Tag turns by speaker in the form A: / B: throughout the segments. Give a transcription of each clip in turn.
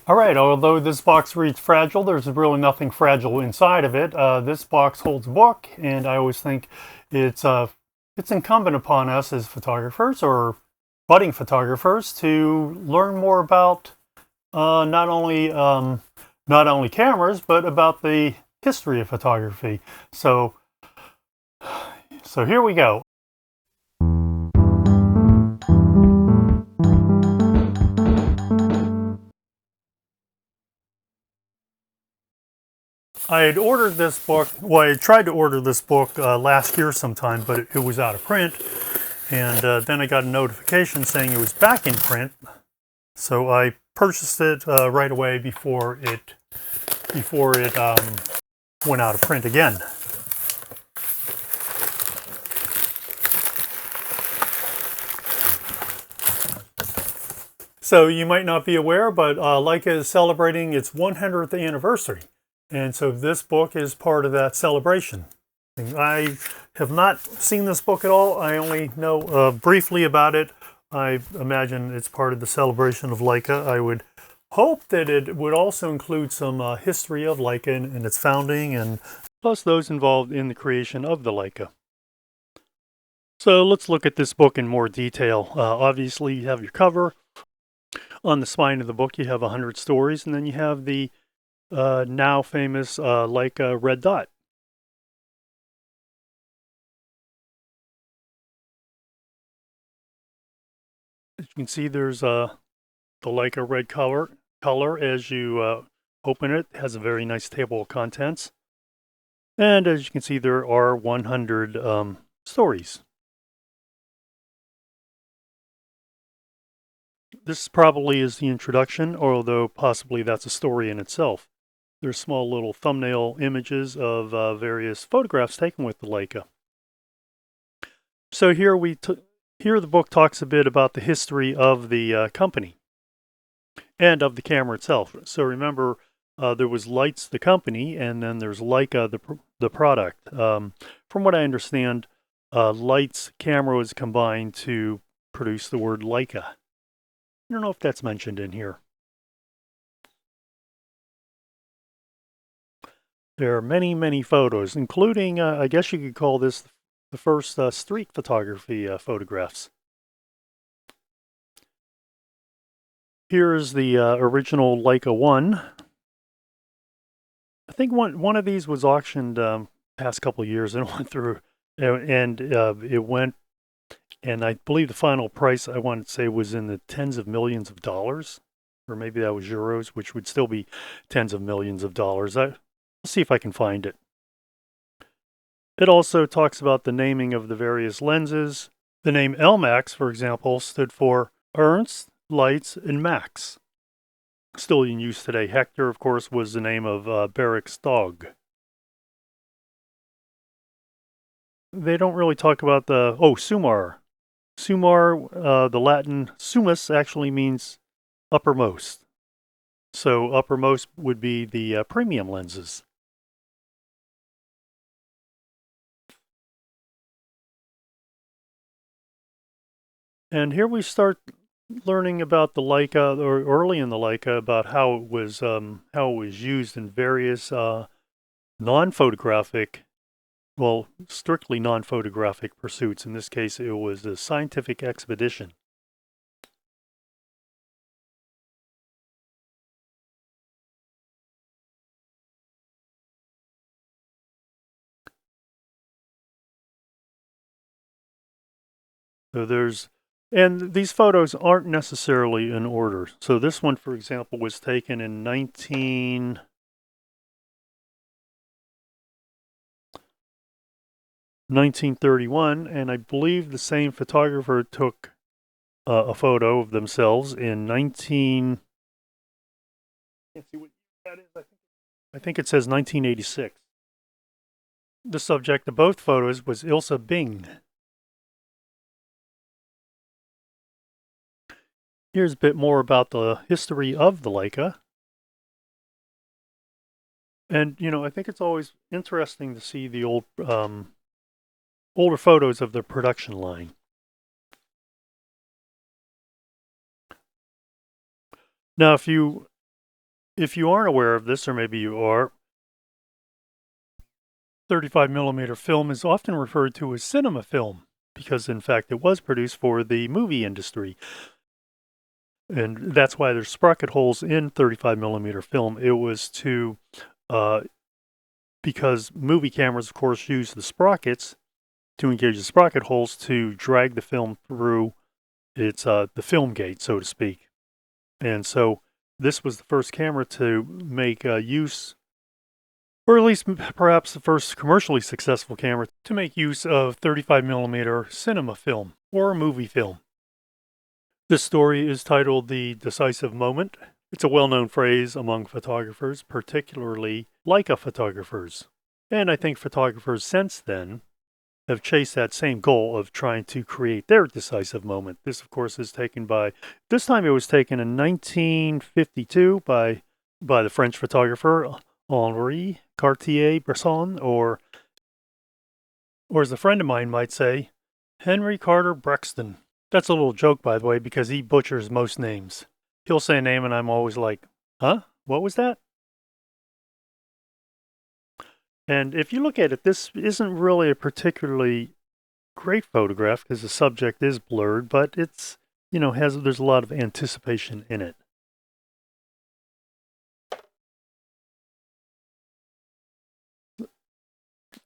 A: Alright, although this box reads fragile, there's really nothing fragile inside of it. This box holds a book, and I always think it's incumbent upon us as photographers or budding photographers to learn more about not only cameras, but about the history of photography. So here we go. I had ordered this book, well, I tried to order this book last year sometime, but it was out of print. And then I got a notification saying it was back in print. So I purchased it right away before it went out of print again. So you might not be aware, but Leica is celebrating its 100th anniversary. And so this book is part of that celebration. I have not seen this book at all. I only know briefly about it. I imagine it's part of the celebration of Leica. I would hope that it would also include some history of Leica and its founding, and plus those involved in the creation of the Leica. So let's look at this book in more detail. Obviously, you have your cover. On the spine of the book, you have 100 stories, and then you have the now famous Leica red dot. As you can see, there's the Leica red color as you open it. It has a very nice table of contents. And as you can see, there are 100 stories. This probably is the introduction, although possibly that's a story in itself. There's small little thumbnail images of various photographs taken with the Leica. So here the book talks a bit about the history of the company and of the camera itself. So remember, there was Lights, the company, and then there's Leica, the product. From what I understand, Lights camera was combined to produce the word Leica. I don't know if that's mentioned in here. There are many, many photos, including, I guess you could call this the first street photography photographs. Here's the original Leica 1. I think one of these was auctioned past couple of years and went through, and it went, and I believe the final price I want to say was in the tens of millions of dollars, or maybe that was euros, which would still be tens of millions of dollars. I'll see if I can find it. It also talks about the naming of the various lenses. The name LMAX, for example, stood for Ernst, Lights, and Max. Still in use today. Hector, of course, was the name of Barrick's dog. They don't really talk about Sumar. Sumar, the Latin sumus, actually means uppermost. So uppermost would be the premium lenses. And here we start learning about the Leica, or early in the Leica, about how it was used in various non-photographic, well, strictly non-photographic pursuits. In this case, it was a scientific expedition. So and these photos aren't necessarily in order. So this one, for example, was taken in 1931, and I believe the same photographer took a photo of themselves in 19. Can't see what that is. I think it says 1986. The subject of both photos was Ilse Bing. Here's a bit more about the history of the Leica. And, I think it's always interesting to see the older photos of the production line. Now, if you If you aren't aware of this, or maybe you are, 35mm film is often referred to as cinema film because, in fact, it was produced for the movie industry. And that's why there's sprocket holes in 35mm film. It was to, because movie cameras, of course, use the sprockets to engage the sprocket holes to drag the film through its the film gate, so to speak. And so this was the first camera to make use, or at least perhaps the first commercially successful camera to make use of 35mm cinema film or movie film. This story is titled The Decisive Moment. It's a well-known phrase among photographers, particularly Leica photographers. And I think photographers since then have chased that same goal of trying to create their decisive moment. This, of course, is taken by, this time it was taken in 1952 by the French photographer Henri Cartier-Bresson, or as a friend of mine might say, Henry Carter Brexton. That's a little joke, by the way, because he butchers most names. He'll say a name and I'm always like, huh? What was that? And if you look at it, this isn't really a particularly great photograph because the subject is blurred, but it's, there's a lot of anticipation in it.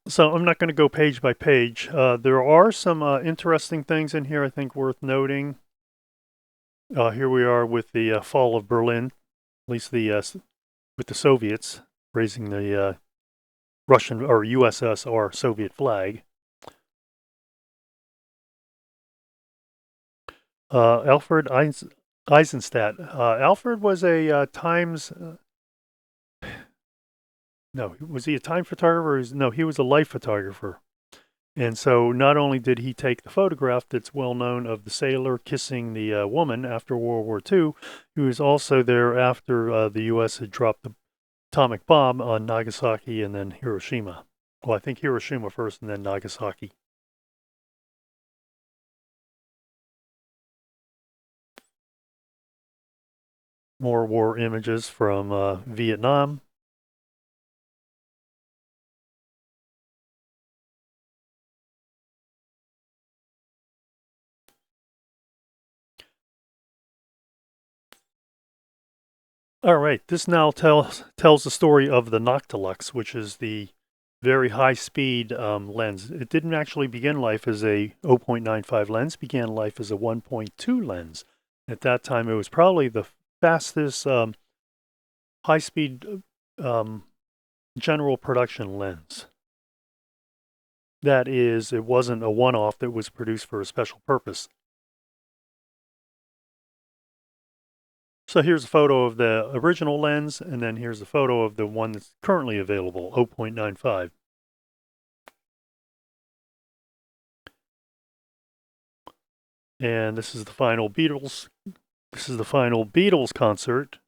A: So I'm not going to go page by page. There are some interesting things in here I think worth noting. Here we are with the fall of Berlin, at least with the Soviets raising the Russian or USSR Soviet flag. Alfred Eisenstadt. Alfred was a Times. No, was he a time photographer? No, he was a life photographer. And so not only did he take the photograph that's well known of the sailor kissing the woman after World War II, he was also there after the U.S. had dropped the atomic bomb on Nagasaki and then Hiroshima. Well, I think Hiroshima first and then Nagasaki. More war images from Vietnam. All right, this now tells the story of the Noctilux, which is the very high-speed lens. It didn't actually begin life as a 0.95 lens, began life as a 1.2 lens. At that time, it was probably the fastest high-speed general production lens. That is, it wasn't a one-off that was produced for a special purpose. So here's a photo of the original lens, and then here's a photo of the one that's currently available, 0.95. And this is the final Beatles. This is the final Beatles concert.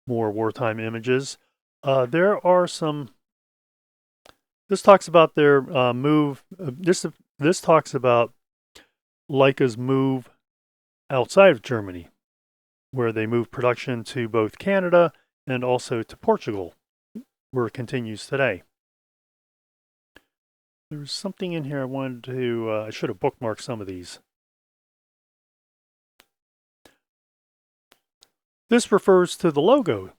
A: More wartime images. There are some. This talks about their move. This talks about Leica's move outside of Germany, where they moved production to both Canada and also to Portugal, where it continues today. There's something in here I wanted to, I should have bookmarked some of these. This refers to the logo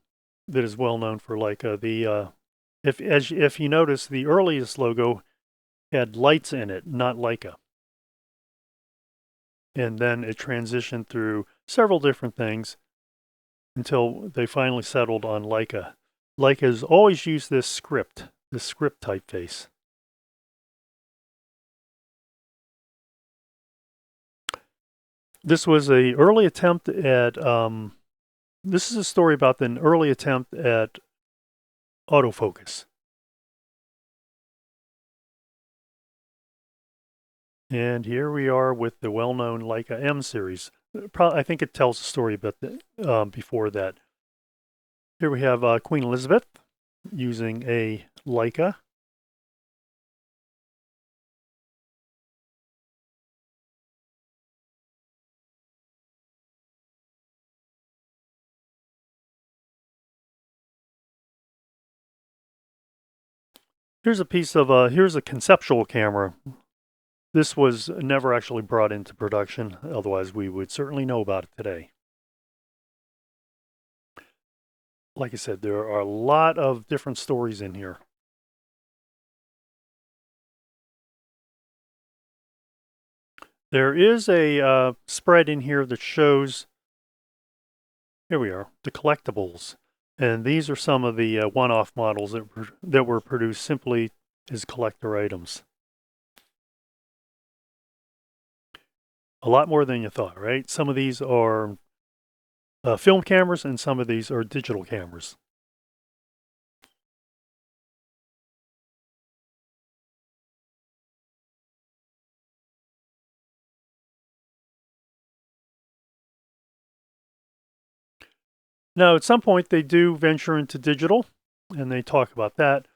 A: that is well known for Leica. If you notice, the earliest logo had lights in it, not Leica. And then it transitioned through several different things until they finally settled on Leica. Leica has always used this script typeface. This was an early attempt at, this is a story about an early attempt at autofocus. And here we are with the well-known Leica M series. I think it tells a story about before that. Here we have Queen Elizabeth using a Leica. Here's a piece of here's a conceptual camera. This was never actually brought into production, otherwise we would certainly know about it today. Like I said, there are a lot of different stories in here. There is a spread in here that shows, here we are, the collectibles. And these are some of the one-off models that were produced simply as collector items. A lot more than you thought, right? Some of these are film cameras and some of these are digital cameras. Now, at some point, they do venture into digital, and they talk about that.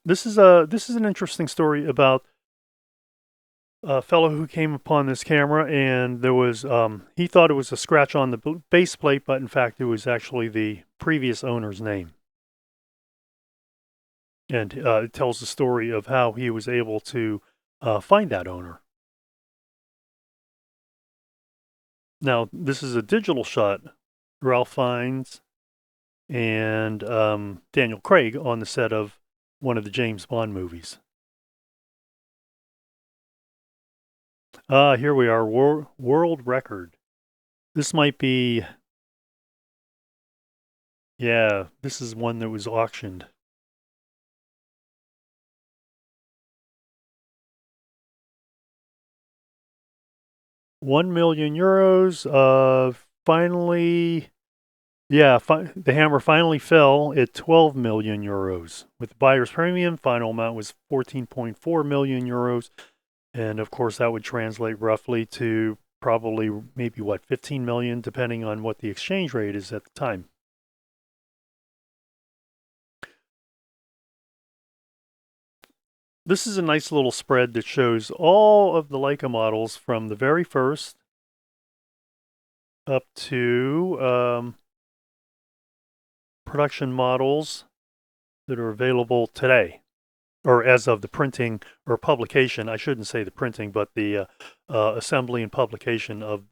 A: This is an interesting story about a fellow who came upon this camera, and there was he thought it was a scratch on the base plate, but in fact, it was actually the previous owner's name. And it tells the story of how he was able to find that owner. Now, this is a digital shot. Ralph Fiennes and Daniel Craig on the set of one of the James Bond movies. Here we are, world record. This might be, yeah, this is one that was auctioned. €1,000,000. Finally, yeah, the hammer finally fell at €12,000,000. With the buyer's premium, final amount was €14.4 million. And of course, that would translate roughly to probably maybe what, 15 million, depending on what the exchange rate is at the time. This is a nice little spread that shows all of the Leica models from the very first up to production models that are available today, or as of the printing or publication. I shouldn't say the printing, but the assembly and publication of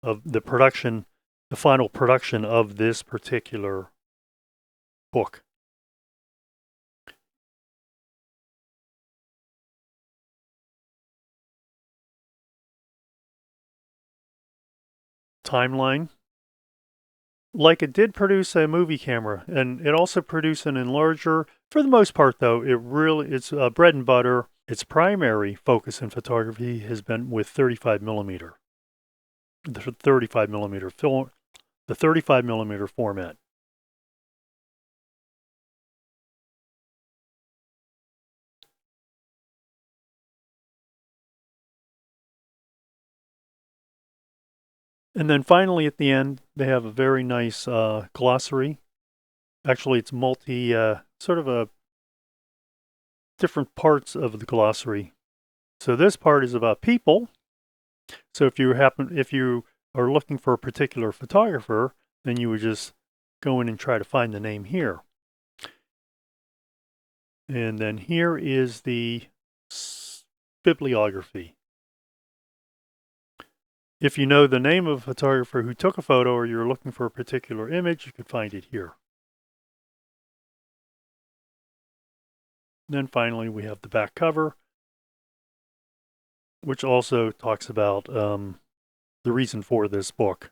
A: the production, the final production of this particular book. Timeline. Leica did produce a movie camera, and it also produced an enlarger. For the most part, though, it's bread and butter. Its primary focus in photography has been with 35 millimeter, the 35 millimeter film, the 35 millimeter format. And then finally, at the end, they have a very nice glossary. Actually, it's sort of a different parts of the glossary. So this part is about people. So if you are looking for a particular photographer, then you would just go in and try to find the name here. And then here is the bibliography. If you know the name of a photographer who took a photo, or you're looking for a particular image, you can find it here. And then finally, we have the back cover, which also talks about the reason for this book.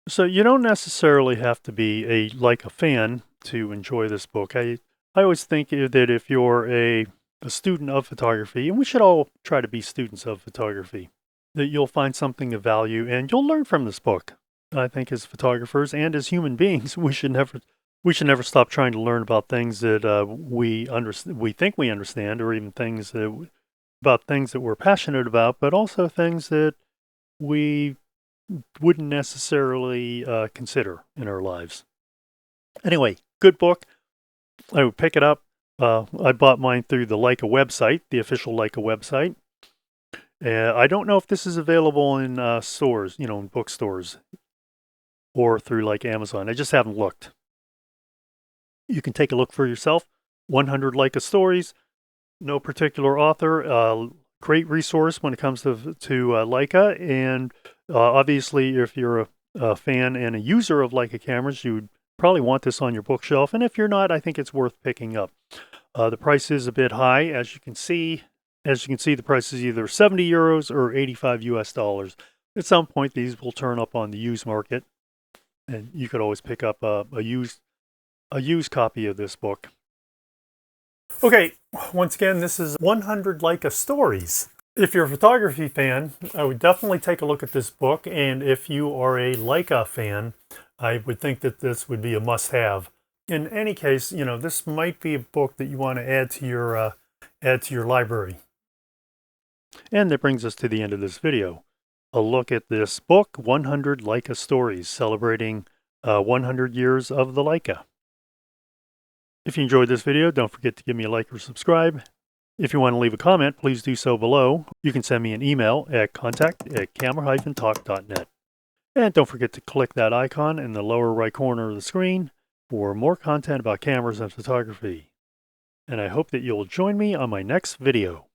A: So you don't necessarily have to be a Leica fan to enjoy this book. I always think that if you're a student of photography, and we should all try to be students of photography, that you'll find something of value and you'll learn from this book. I think as photographers and as human beings, we should never stop trying to learn about things that we think we understand, or even about things that we're passionate about, but also things that we wouldn't necessarily consider in our lives. Anyway, good book. I would pick it up. I bought mine through the Leica website, the official Leica website. I don't know if this is available in stores, in bookstores, or through like Amazon. I just haven't looked. You can take a look for yourself. 100 Leica Stories, no particular author. Great resource when it comes to Leica, and obviously if you're a fan and a user of Leica cameras, you would probably want this on your bookshelf, and if you're not, I think it's worth picking up. The price is a bit high, as you can see. The price is either 70 euros or 85 US dollars. At some point, these will turn up on the used market, and you could always pick up a used copy of this book. Okay, once again, this is 100 Leica Stories. If you're a photography fan, I would definitely take a look at this book, and if you are a Leica fan, I would think that this would be a must-have. In any case, you know, this might be a book that you want to add to your library. And that brings us to the end of this video. A look at this book, 100 Leica Stories, celebrating 100 years of the Leica. If you enjoyed this video, don't forget to give me a like or subscribe. If you want to leave a comment, please do so below. You can send me an email at contact@camera-talk.net. And don't forget to click that icon in the lower right corner of the screen for more content about cameras and photography. And I hope that you'll join me on my next video.